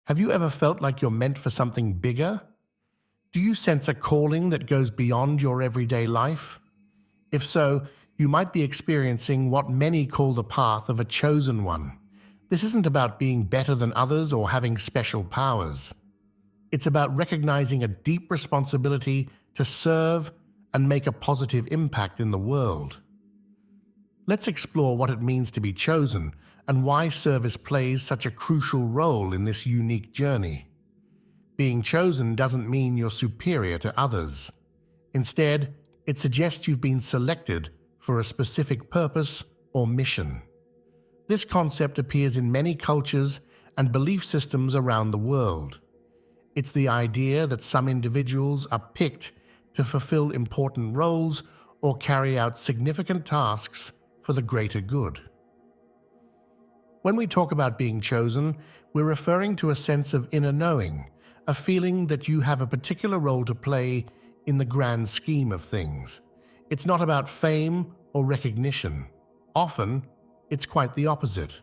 Have you ever felt like you're meant for something bigger? Do you sense a calling that goes beyond your everyday life? If so, you might be experiencing what many call the path of a chosen one. This isn't about being better than others or having special powers. It's about recognizing a deep responsibility to serve and make a positive impact in the world. Let's explore what it means to be chosen and why service plays such a crucial role in this unique journey. Being chosen doesn't mean you're superior to others. Instead, it suggests you've been selected for a specific purpose or mission. This concept appears in many cultures and belief systems around the world. It's the idea that some individuals are picked to fulfill important roles or carry out significant tasks for the greater good. When we talk about being chosen, we're referring to a sense of inner knowing, a feeling that you have a particular role to play in the grand scheme of things. It's not about fame or recognition. Often, it's quite the opposite.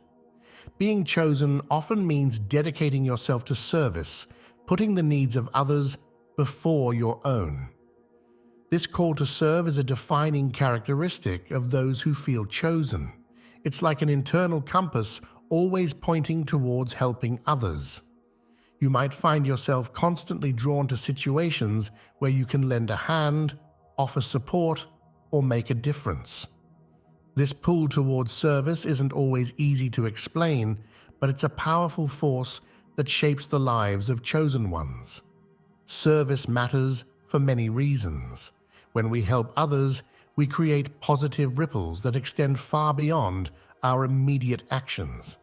Being chosen often means dedicating yourself to service, putting the needs of others before your own. This call to serve is a defining characteristic of those who feel chosen. It's like an internal compass always pointing towards helping others. You might find yourself constantly drawn to situations where you can lend a hand, offer support, or make a difference. This pull towards service isn't always easy to explain, but it's a powerful force that shapes the lives of chosen ones. Service matters for many reasons. When we help others, we create positive ripples that extend far beyond our immediate actions.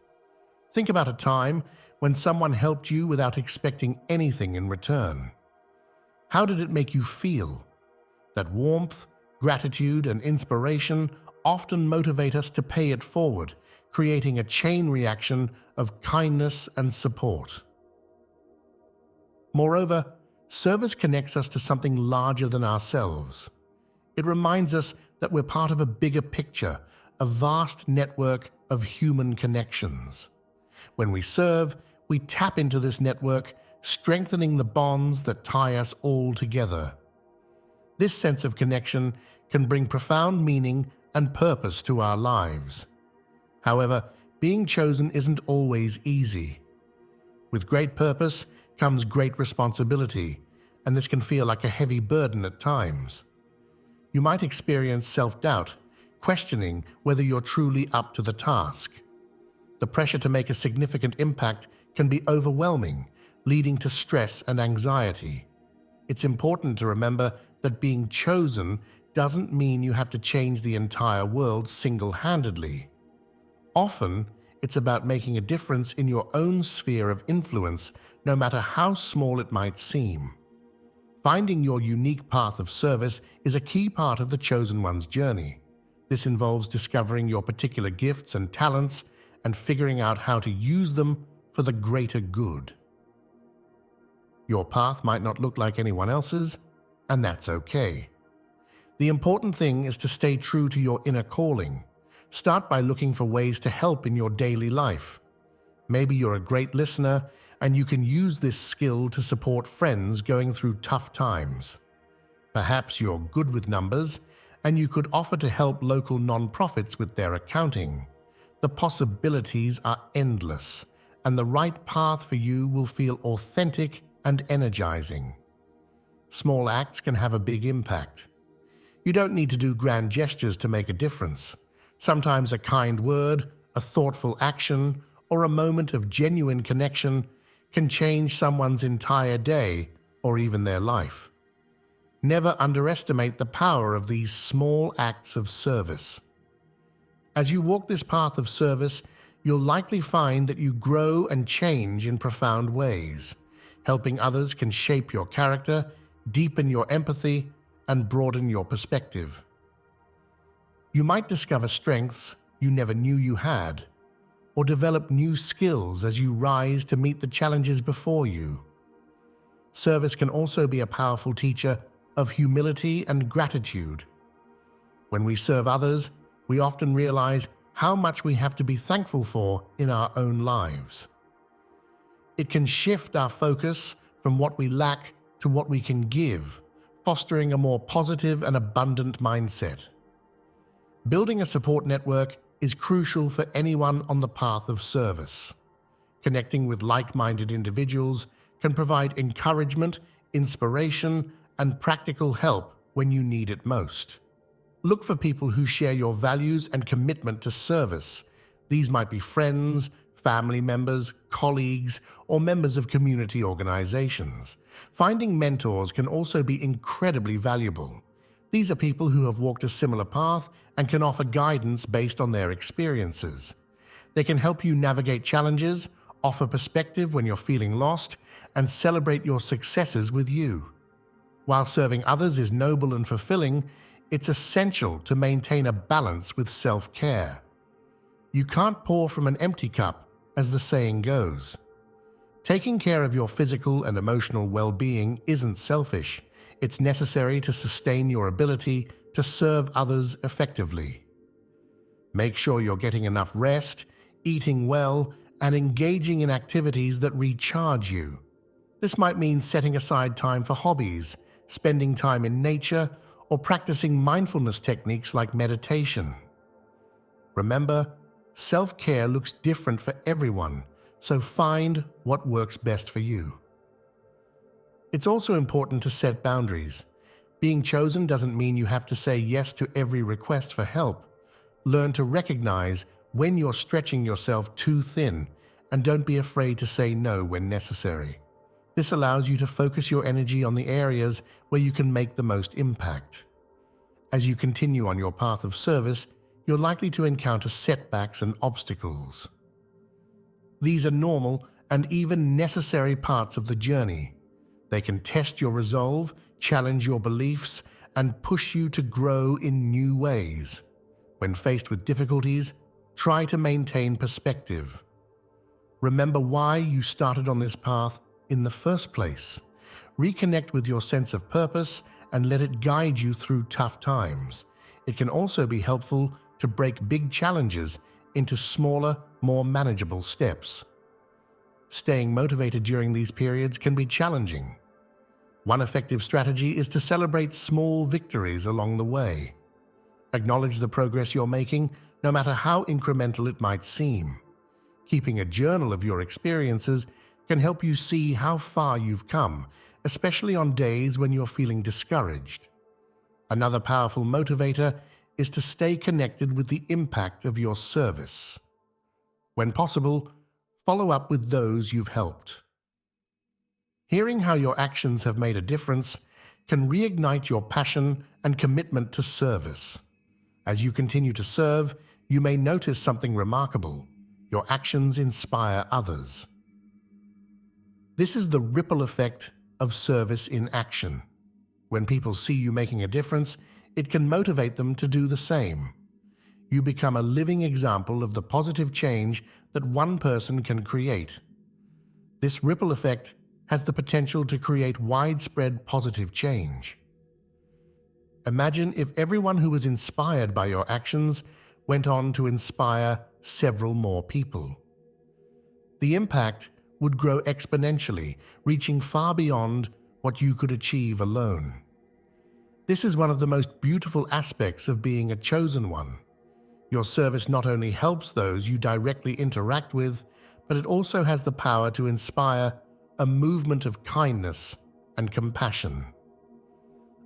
Think about a time when someone helped you without expecting anything in return. How did it make you feel? That warmth, gratitude, and inspiration often motivate us to pay it forward, creating a chain reaction of kindness and support. Moreover, service connects us to something larger than ourselves. It reminds us that we're part of a bigger picture, a vast network of human connections. When we serve, we tap into this network, strengthening the bonds that tie us all together. This sense of connection can bring profound meaning and purpose to our lives. However, being chosen isn't always easy. With great purpose comes great responsibility, and this can feel like a heavy burden at times. You might experience self-doubt, questioning whether you're truly up to the task. The pressure to make a significant impact can be overwhelming, leading to stress and anxiety. It's important to remember that being chosen doesn't mean you have to change the entire world single-handedly. Often, it's about making a difference in your own sphere of influence, no matter how small it might seem. Finding your unique path of service is a key part of the chosen one's journey. This involves discovering your particular gifts and talents and figuring out how to use them for the greater good. Your path might not look like anyone else's, and that's okay. The important thing is to stay true to your inner calling. Start by looking for ways to help in your daily life. Maybe you're a great listener and you can use this skill to support friends going through tough times. Perhaps you're good with numbers and you could offer to help local nonprofits with their accounting. The possibilities are endless, and the right path for you will feel authentic and energizing. Small acts can have a big impact. You don't need to do grand gestures to make a difference. Sometimes a kind word, a thoughtful action, or a moment of genuine connection can change someone's entire day or even their life. Never underestimate the power of these small acts of service. As you walk this path of service, you'll likely find that you grow and change in profound ways. Helping others can shape your character, deepen your empathy, and broaden your perspective. You might discover strengths you never knew you had, or develop new skills as you rise to meet the challenges before you. Service can also be a powerful teacher of humility and gratitude. When we serve others, we often realize how much we have to be thankful for in our own lives. It can shift our focus from what we lack to what we can give, fostering a more positive and abundant mindset. Building a support network is crucial for anyone on the path of service. Connecting with like-minded individuals can provide encouragement, inspiration, and practical help when you need it most. Look for people who share your values and commitment to service. These might be friends, family members, colleagues, or members of community organizations. Finding mentors can also be incredibly valuable. These are people who have walked a similar path and can offer guidance based on their experiences. They can help you navigate challenges, offer perspective when you're feeling lost, and celebrate your successes with you. While serving others is noble and fulfilling, it's essential to maintain a balance with self-care. You can't pour from an empty cup, as the saying goes. Taking care of your physical and emotional well-being isn't selfish. It's necessary to sustain your ability to serve others effectively. Make sure you're getting enough rest, eating well, and engaging in activities that recharge you. This might mean setting aside time for hobbies, spending time in nature, or practicing mindfulness techniques like meditation. Remember, self-care looks different for everyone, so find what works best for you. It's also important to set boundaries. Being chosen doesn't mean you have to say yes to every request for help. Learn to recognize when you're stretching yourself too thin, and don't be afraid to say no when necessary. This allows you to focus your energy on the areas where you can make the most impact. As you continue on your path of service, you're likely to encounter setbacks and obstacles. These are normal and even necessary parts of the journey. They can test your resolve, challenge your beliefs, and push you to grow in new ways. When faced with difficulties, try to maintain perspective. Remember why you started on this path in the first place. Reconnect with your sense of purpose and let it guide you through tough times. It can also be helpful to break big challenges into smaller, more manageable steps. Staying motivated during these periods can be challenging. One effective strategy is to celebrate small victories along the way. Acknowledge the progress you're making, no matter how incremental it might seem. Keeping a journal of your experiences can help you see how far you've come, especially on days when you're feeling discouraged. Another powerful motivator is to stay connected with the impact of your service. When possible, follow up with those you've helped. Hearing how your actions have made a difference can reignite your passion and commitment to service. As you continue to serve, you may notice something remarkable. Your actions inspire others. This is the ripple effect of service in action. When people see you making a difference, it can motivate them to do the same. You become a living example of the positive change that one person can create. This ripple effect has the potential to create widespread positive change. Imagine if everyone who was inspired by your actions went on to inspire several more people. The impact would grow exponentially, reaching far beyond what you could achieve alone. This is one of the most beautiful aspects of being a chosen one. Your service not only helps those you directly interact with, but it also has the power to inspire a movement of kindness and compassion.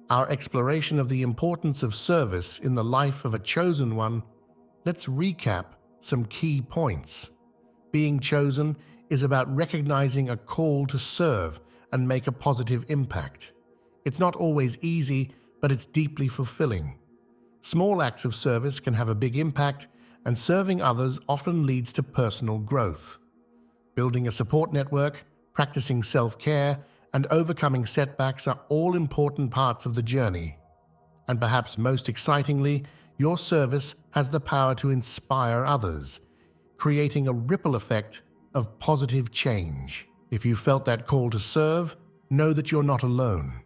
Our exploration of the importance of service in the life of a chosen one, let's recap some key points. Being chosen is about recognizing a call to serve and make a positive impact. It's not always easy, but it's deeply fulfilling. Small acts of service can have a big impact, and serving others often leads to personal growth. Building a support network, practicing self-care, and overcoming setbacks are all important parts of the journey. And perhaps most excitingly, your service has the power to inspire others, creating a ripple effect of positive change. If you felt that call to serve, know that you're not alone.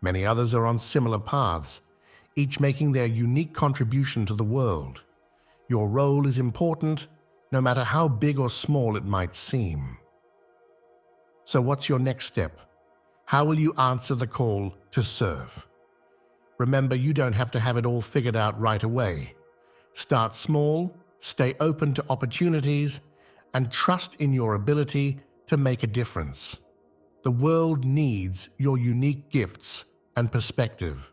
Many others are on similar paths, each making their unique contribution to the world. Your role is important, no matter how big or small it might seem. So what's your next step? How will you answer the call to serve? Remember, you don't have to have it all figured out right away. Start small, stay open to opportunities, and trust in your ability to make a difference. The world needs your unique gifts and perspective.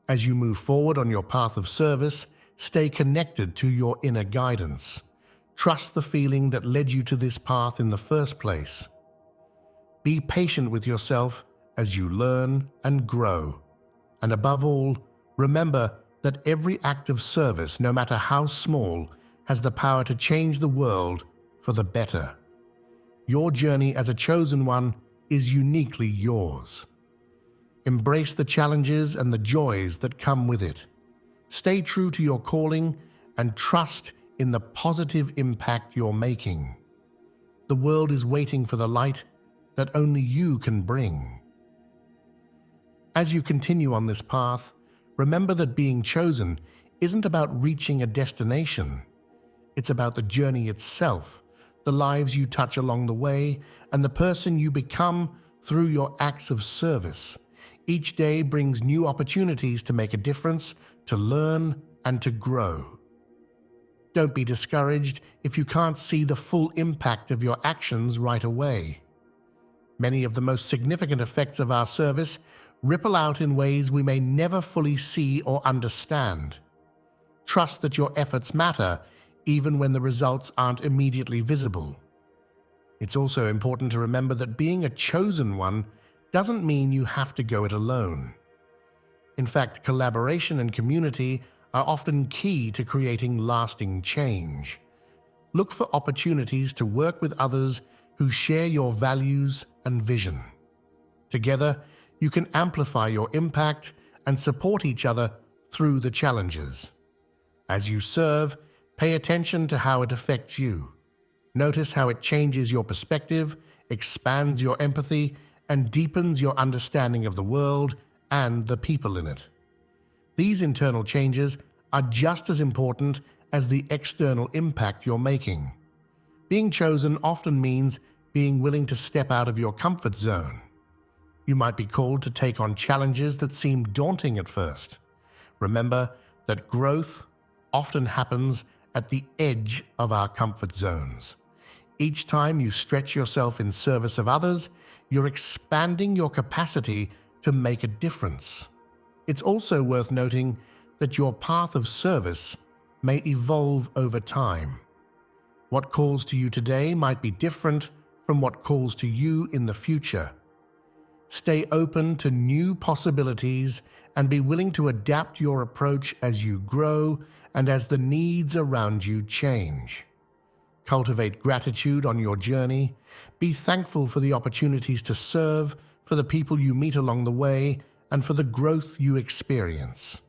As you move forward on your path of service, stay connected to your inner guidance. Trust the feeling that led you to this path in the first place. Be patient with yourself as you learn and grow. And above all, remember that every act of service, no matter how small, has the power to change the world for the better. Your journey as a chosen one is uniquely yours. Embrace the challenges and the joys that come with it. Stay true to your calling and trust in the positive impact you're making. The world is waiting for the light that only you can bring. As you continue on this path, remember that being chosen isn't about reaching a destination. It's about the journey itself, the lives you touch along the way, and the person you become through your acts of service. Each day brings new opportunities to make a difference, to learn, and to grow. Don't be discouraged if you can't see the full impact of your actions right away. Many of the most significant effects of our service ripple out in ways we may never fully see or understand. Trust that your efforts matter, even when the results aren't immediately visible. It's also important to remember that being a chosen one doesn't mean you have to go it alone. In fact, collaboration and community are often key to creating lasting change. Look for opportunities to work with others who share your values and vision. Together, you can amplify your impact and support each other through the challenges. As you serve, pay attention to how it affects you. Notice how it changes your perspective, expands your empathy, and deepens your understanding of the world and the people in it. These internal changes are just as important as the external impact you're making. Being chosen often means being willing to step out of your comfort zone. You might be called to take on challenges that seem daunting at first. Remember that growth often happens at the edge of our comfort zones. Each time you stretch yourself in service of others, you're expanding your capacity to make a difference. It's also worth noting that your path of service may evolve over time. What calls to you today might be different from what calls to you in the future. Stay open to new possibilities and be willing to adapt your approach as you grow and as the needs around you change. Cultivate gratitude on your journey. Be thankful for the opportunities to serve, for the people you meet along the way, and for the growth you experience.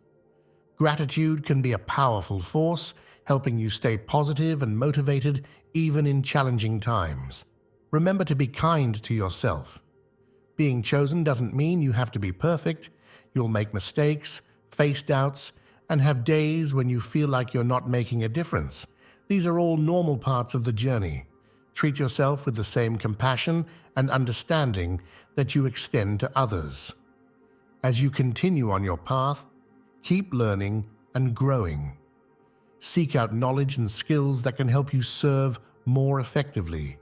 Gratitude can be a powerful force, helping you stay positive and motivated even in challenging times. Remember to be kind to yourself. Being chosen doesn't mean you have to be perfect. You'll make mistakes, face doubts, and have days when you feel like you're not making a difference. These are all normal parts of the journey. Treat yourself with the same compassion and understanding that you extend to others. As you continue on your path, keep learning and growing. Seek out knowledge and skills that can help you serve more effectively.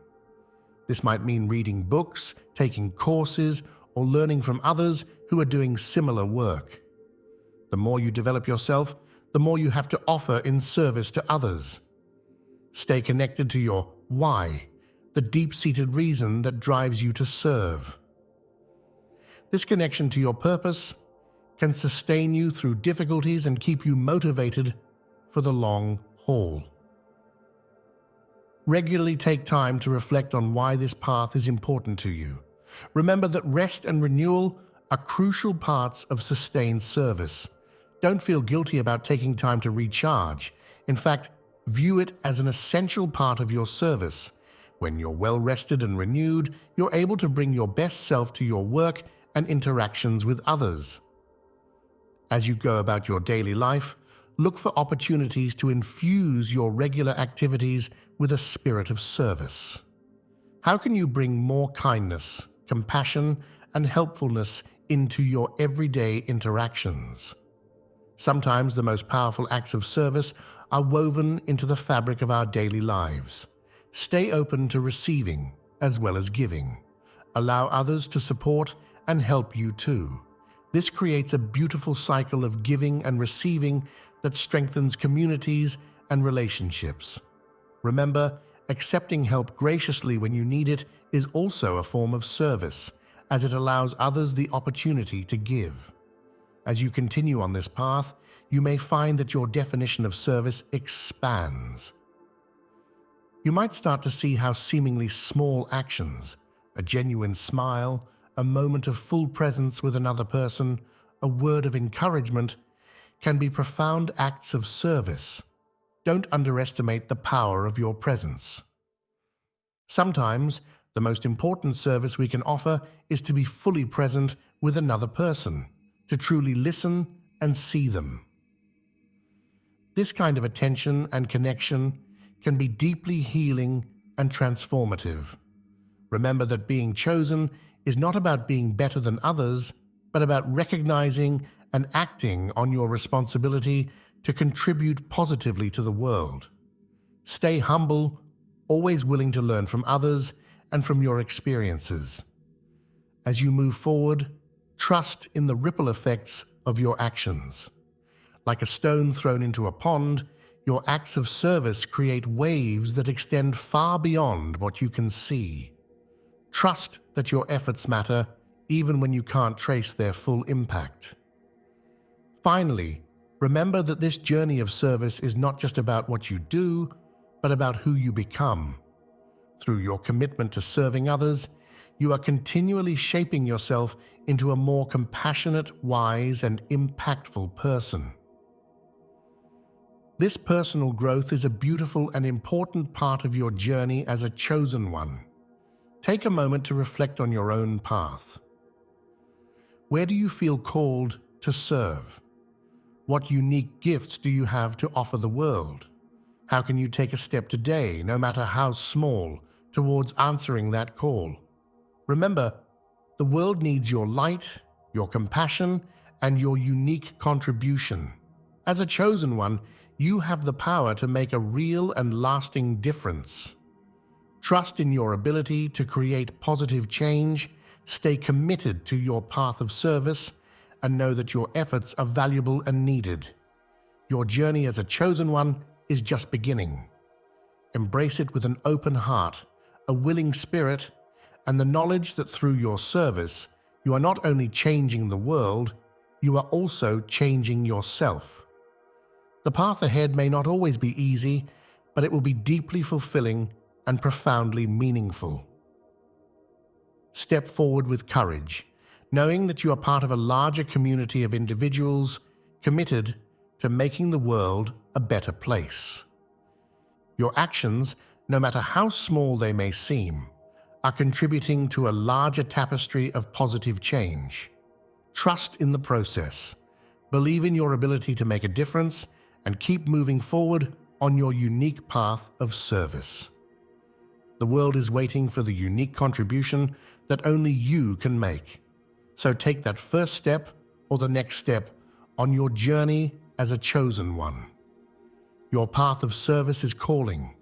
This might mean reading books, taking courses, or learning from others who are doing similar work. The more you develop yourself, the more you have to offer in service to others. Stay connected to your why, the deep-seated reason that drives you to serve. This connection to your purpose can sustain you through difficulties and keep you motivated for the long haul. Regularly take time to reflect on why this path is important to you. Remember that rest and renewal are crucial parts of sustained service. Don't feel guilty about taking time to recharge. In fact, view it as an essential part of your service. When you're well rested and renewed, you're able to bring your best self to your work and interactions with others. As you go about your daily life, look for opportunities to infuse your regular activities with a spirit of service. How can you bring more kindness, compassion, and helpfulness into your everyday interactions? Sometimes the most powerful acts of service are woven into the fabric of our daily lives. Stay open to receiving as well as giving. Allow others to support and help you too. This creates a beautiful cycle of giving and receiving that strengthens communities and relationships. Remember, accepting help graciously when you need it is also a form of service, as it allows others the opportunity to give. As you continue on this path, you may find that your definition of service expands. You might start to see how seemingly small actions, a genuine smile, a moment of full presence with another person, a word of encouragement, can be profound acts of service. Don't underestimate the power of your presence. Sometimes, the most important service we can offer is to be fully present with another person, to truly listen and see them. This kind of attention and connection can be deeply healing and transformative. Remember that being chosen is not about being better than others, but about recognizing and acting on your responsibility to contribute positively to the world. Stay humble, always willing to learn from others and from your experiences. As you move forward, trust in the ripple effects of your actions. Like a stone thrown into a pond, your acts of service create waves that extend far beyond what you can see. Trust that your efforts matter, even when you can't trace their full impact. Finally, remember that this journey of service is not just about what you do, but about who you become. Through your commitment to serving others, you are continually shaping yourself into a more compassionate, wise, and impactful person. This personal growth is a beautiful and important part of your journey as a chosen one. Take a moment to reflect on your own path. Where do you feel called to serve? What unique gifts do you have to offer the world? How can you take a step today, no matter how small, towards answering that call? Remember, the world needs your light, your compassion, and your unique contribution. As a chosen one, you have the power to make a real and lasting difference. Trust in your ability to create positive change, stay committed to your path of service, and know that your efforts are valuable and needed. Your journey as a chosen one is just beginning. Embrace it with an open heart, a willing spirit, and the knowledge that through your service, you are not only changing the world, you are also changing yourself. The path ahead may not always be easy, but it will be deeply fulfilling and profoundly meaningful. Step forward with courage, knowing that you are part of a larger community of individuals committed to making the world a better place. Your actions, no matter how small they may seem, are contributing to a larger tapestry of positive change. Trust in the process, believe in your ability to make a difference, and keep moving forward on your unique path of service. The world is waiting for the unique contribution that only you can make. So take that first step or the next step on your journey as a chosen one. Your path of service is calling.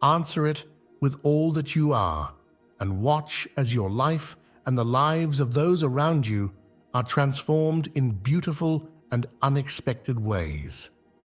Answer it with all that you are, and watch as your life and the lives of those around you are transformed in beautiful and unexpected ways.